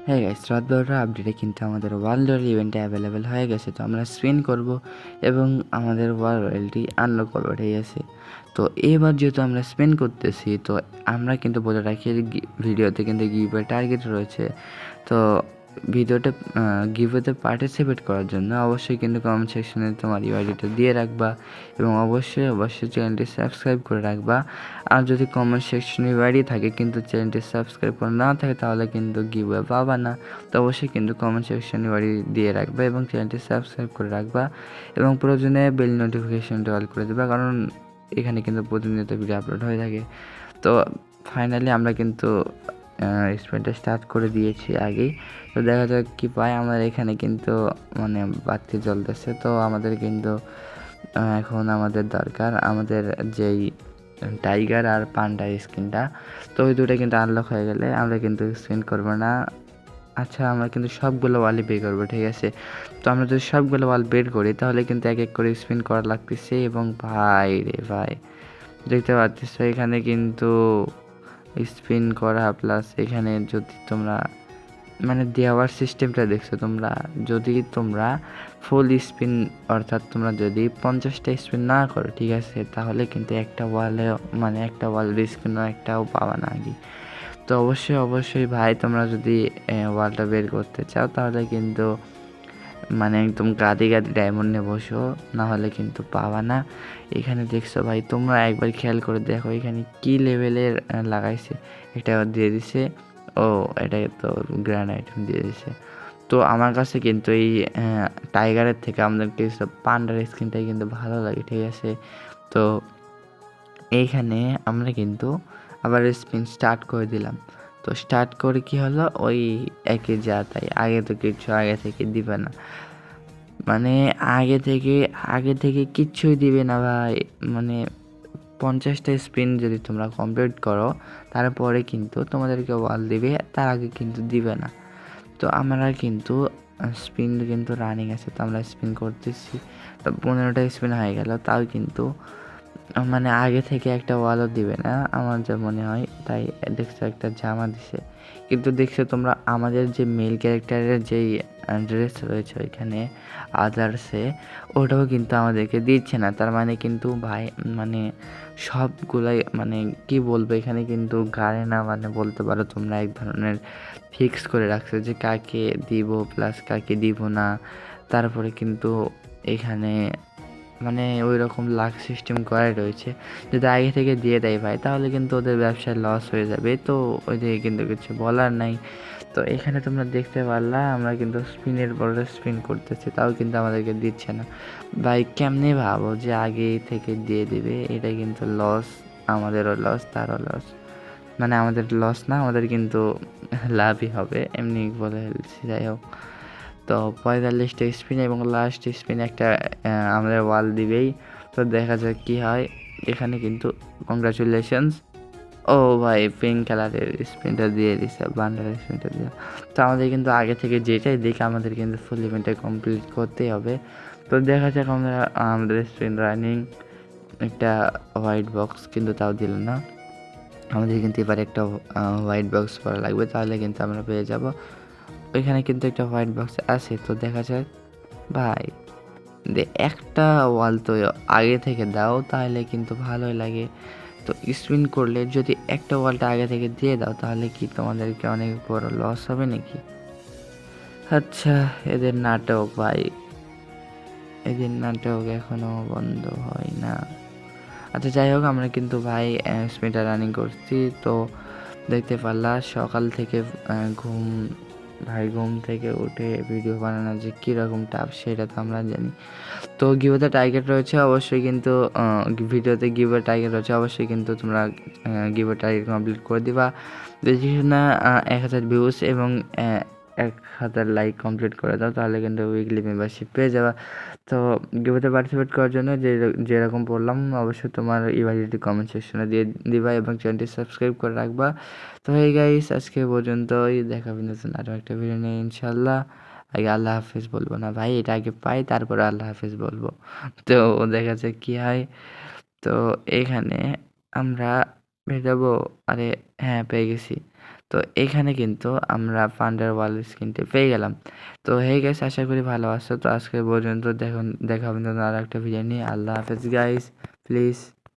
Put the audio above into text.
হ্যাঁ গাইস, রাত 12টার আপডেটে কিন্তু আমাদের ওয়ার্ল্ড রয়্যাল ইভেন্টে অ্যাভেলেবেল হয়ে গেছে। তো আমরা স্পিন করব এবং আমাদের ওয়ার্ল্ড রয়্যালটি আনলক করবো, ঠিক আছে। তো এবার যেহেতু আমরা স্পিন করতেছি, তো আমরা কিন্তু বলে রাখি ভিডিওতে কিন্তু গিভওয়ে টার্গেট রয়েছে। তো ভিডিওটা গিভওয়েতে পার্টিসিপেট করার জন্য অবশ্যই কিন্তু কমেন্ট সেকশনে তোমার ইউআইডিটা দিয়ে রাখবা এবং অবশ্যই চ্যানেলটি সাবস্ক্রাইব করে রাখবা। আর যদি কমেন্ট সেকশনে ইউআইডি থাকে কিন্তু চ্যানেলটি সাবস্ক্রাইব করা না থাকে তাহলে কিন্তু গিভওয়ে পাবা না। তো অবশ্যই কিন্তু কমেন্ট সেকশনে ইউআইডি দিয়ে রাখবা এবং চ্যানেলটি সাবস্ক্রাইব করে রাখবা এবং প্রয়োজনে বেল নোটিফিকেশনটা অল করে দেবা, কারণ এখানে কিন্তু প্রতিনিয়ত ভিডিও আপলোড হয়ে থাকে। তো ফাইনালি আমরা কিন্তু স্প্রিন্টটা স্টার্ট করে দিয়েছি আগেই। তো দেখা যাক কী পাই। আমাদের এখানে কিন্তু মানে বাতি জ্বলতেছে। তো আমাদের কিন্তু এখন আমাদের দরকার আমাদের যেই টাইগার আর পান্ডা স্কিনটা। তো ওই দুটো কিন্তু আনলক হয়ে গেলে আমরা কিন্তু স্পিন করবো না। আচ্ছা, আমরা কিন্তু সবগুলো ওয়ালই বের করবো, ঠিক আছে। তো আমরা যদি সবগুলো ওয়াল বের করি তাহলে কিন্তু এক এক করে স্পিন করা লাগতেছে এবং ভাই রে ভাই, দেখতে পাচ্ছ এখানে কিন্তু স্পিন করা প্লাস এখানে যদি তোমরা মানে দেওয়ার সিস্টেমটা দেখছো তোমরা, যদি তোমরা ফুল স্পিন অর্থাৎ তোমরা যদি 50টা স্পিন না করো, ঠিক আছে, তাহলে কিন্তু একটা ওয়ালের স্পিনও একটাও পাবা না আগে। তো অবশ্যই ভাই, তোমরা যদি ওয়ালটা বের করতে চাও তাহলে কিন্তু মানে একদম গাদি ডায়মন্ডে বসো, না হলে কিন্তু পাবা না। এখানে দেখছো ভাই, তোমরা একবার খেয়াল করে দেখো এখানে কি লেভেলের লাগাইছে। এটা দিয়ে দিছে, ও এটা তো গ্র্যান্ড আইটেম দিয়ে দিছে। তো আমার কাছে কিন্তু এই টাইগারের থেকে আমাদেরকে পান্ডার স্কিনটাই কিন্তু ভালো লাগে, ঠিক আছে। তো এইখানে আমরা কিন্তু আবার স্পিন স্টার্ট করে দিলাম। তো স্টার্ট করে কি হলো, ওই একই যা তাই, আগে তো কিছু আগে থেকে দিবে না, মানে আগে থেকে কিচ্ছুই দিবে না ভাই। মানে 50টা স্পিন যদি তোমরা কমপ্লিট করো তারপরে কিন্তু তোমাদেরকে ওয়াল দিবে, তার আগে কিন্তু দিবে না। তো আমরা কিন্তু স্পিন কিন্তু রানিং আছে, তো আমরা স্পিন করতেছি। তো 15টা স্পিন হয়ে গেল, তাও কিন্তু মানে আগে থেকে একটা ওয়ালও দিবে না আমার যা মনে হয়। তাই দেখছো একটা জামা দিছে, কিন্তু দেখছো তোমরা আমাদের যে মেল ক্যারেক্টারের যেই ড্রেস রয়েছে ওইখানে আদার্সে, ওটাও কিন্তু আমাদেরকে দিচ্ছে না। তার মানে কিন্তু ভাই মানে সবগুলাই মানে কি বলবো, এখানে কিন্তু গাড়ে না, মানে বলতে পারো তোমরা এক ধরনের ফিক্স করে রাখছো যে কাকে দিব প্লাস কাকে দিব না। তারপরে কিন্তু এখানে মানে ওই রকম লাক সিস্টেম করাই রয়েছে। যদি আগে থেকে দিয়ে দেয় ভাই তাহলে কিন্তু ওদের ব্যবসায় লস হয়ে যাবে। তো ওই দিকে কিন্তু কিছু বলার নাই। তো এখানে তোমরা দেখতে পারলা আমরা কিন্তু স্পিনের পরে স্পিন করতেছি, তাও কিন্তু আমাদেরকে দিচ্ছে না ভাই। কেমনে ভাবো যে আগে থেকে দিয়ে দিবে, এটা কিন্তু লস, আমাদেরও লস তারও লস। মানে আমাদের লস না, আমাদের কিন্তু লাভই হবে, এমনি বলে ফেলছি। যাই হোক, তো 45টা স্পিন এবং লাস্ট স্পিন একটা আমাদের ওয়াল দিবেই। তো দেখা যাক কী হয়। এখানে কিন্তু কংগ্রাচুলেশনস, ও ভাই পিঙ্ক কালারের স্পিনটা দিয়ে দিছে, বান্ডারের স্পিনটা দিয়ে। তো আমাদের কিন্তু আগে থেকে যেটাই দেখে আমাদের কিন্তু ফুল ইভেন্টটা কমপ্লিট করতেই হবে। তো দেখা যাক আমরা আমাদের স্পিন রানিং একটা হোয়াইট বক্স কিন্তু তাও দিল না। আমাদের কিন্তু এবার একটা হোয়াইট বক্স করা লাগবে, তাহলে কিন্তু আমরা পেয়ে যাব। ওইখানে কিন্তু একটা হোয়াইট বক্স আছে। তো দেখা যাক ভাই, একটা ওয়াল তো আগে থেকে দাও তাহলে কিন্তু ভালোই লাগে। তো স্পিন করলে যদি একটা ওয়ালটা আগে থেকে দিয়ে দাও তাহলে কি তোমাদেরকে অনেক বড় লস হবে নাকি? আচ্ছা, এদের নাটক ভাই, এদের নাটক এখনো বন্ধ হয় না। আচ্ছা যাই হোক, আমরা কিন্তু ভাই স্পিনটা রানিং করছি। তো দেখতে পারলা সকাল থেকে ঘুম থেকে উঠে ভিডিও বানানো যে কীরকম টাফ সেটা তো আমরা জানি। তো গিভওয়েতে টার্গেট রয়েছে অবশ্যই কিন্তু ভিডিওতে গিভওয়ে টার্গেট রয়েছে, অবশ্যই কিন্তু তোমরা গিভওয়ে টার্গেট কমপ্লিট করে দিবা। বেশি না 1000 ভিউজ এবং 1000 লাইক কমপ্লিট করে দাও, তাহলে কিন্তু উইকলি মেম্বারশিপ পেয়ে যাবা। তো গিভওয়েতে পার্টিসিপেট করার জন্য যেরকম বললাম অবশ্যই তোমার ইউআইডি কমেন্ট সেকশনে দিয়ে দিবা এবং চ্যানেলটি সাবস্ক্রাইব করে রাখবা। তো এই গাইস, আজকে পর্যন্তই, দেখা হবে নতুন আরও একটা ভিডিও নিয়ে ইনশাল্লাহ। আগে আল্লাহ হাফিজ বলবো না ভাই, এটা আগে পাই তারপরে আল্লাহ হাফিজ বলবো। তো দেখা যাক কী হয়। তো এখানে আমরা ভেজাবো, আরে হ্যাঁ পেয়ে গেছি। তো এখানে কিন্তু আমরা ফান্ডার ওয়াল স্ক্রিনটি পেয়ে গেলাম। তো হে গাইস, আশা করি ভালো আছো। তো আজকে পর্যন্ত দেখা হবে নতুন আর একটা ভিডিও নিয়ে। আল্লাহ হাফেজ গাইস, প্লিজ।